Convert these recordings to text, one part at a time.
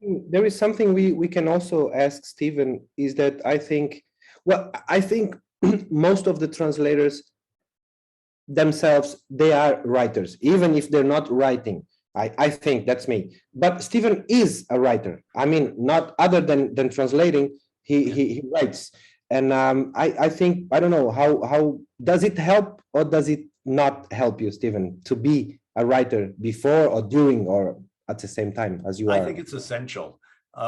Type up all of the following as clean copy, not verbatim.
there is something we can also ask Stephen, is that I think, well, I think most of the translators themselves, they are writers, even if they're not writing. I think that's me. But Stephen is a writer. I mean, not other than translating, he writes. And I think, I don't know, how does it help or does it not help you, Stephen, to be a writer before or during or at the same time as you are? I think it's essential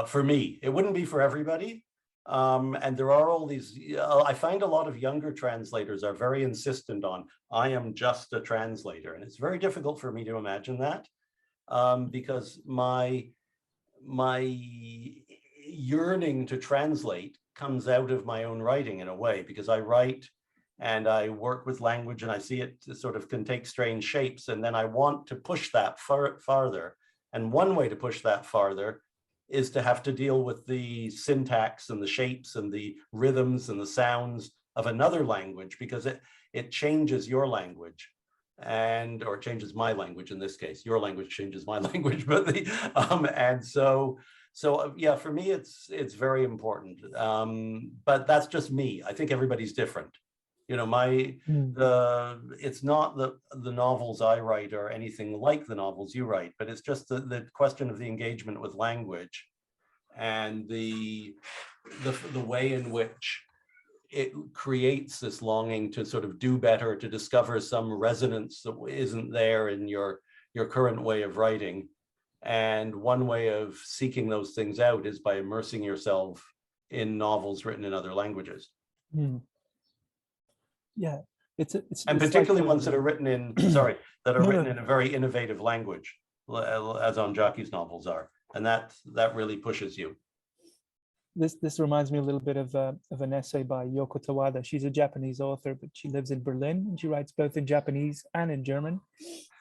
for me. It wouldn't be for everybody. And there are all these, I find a lot of younger translators are very insistent on, I am just a translator. And it's very difficult for me to imagine that because my yearning to translate comes out of my own writing in a way, because I write and I work with language and I see it sort of can take strange shapes. And then I want to push that farther. And one way to push that farther is to have to deal with the syntax and the shapes and the rhythms and the sounds of another language, because it changes your language, or it changes my language in this case. Your language changes my language, but and so yeah, for me it's very important. But that's just me. I think everybody's different. You know, it's not the novels I write are anything like the novels you write, but it's just the question of the engagement with language and the way in which it creates this longing to sort of do better, to discover some resonance that isn't there in your current way of writing. And one way of seeking those things out is by immersing yourself in novels written in other languages. Yeah, it's particularly like, ones that are written in written in a very innovative language, as Ondjaki's novels are, and that really pushes you. This reminds me a little bit of an essay by Yoko Tawada. She's a Japanese author, but she lives in Berlin and she writes both in Japanese and in German.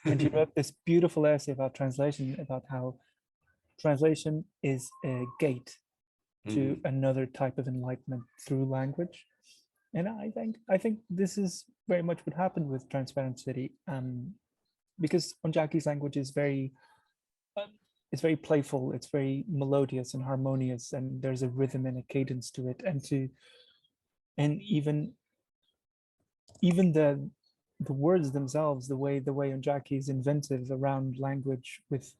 And she wrote this beautiful essay about translation, about how translation is a gate to another type of enlightenment through language. And I think this is very much what happened with Transparent City, because Ondjaki's language is very it's very playful, it's very melodious and harmonious, and there's a rhythm and a cadence to it, and even the words themselves, the way Ondjaki is inventive around language with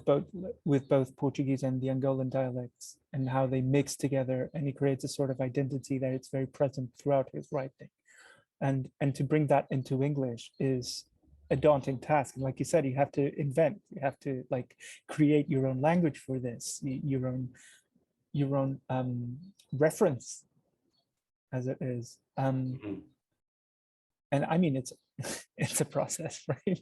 both Portuguese and the Angolan dialects, and how they mix together, and he creates a sort of identity that it's very present throughout his writing, and to bring that into English is a daunting task. And like you said, you have to invent, you have to like create your own language for this, your own reference, as it is. And I mean, it's a process, right?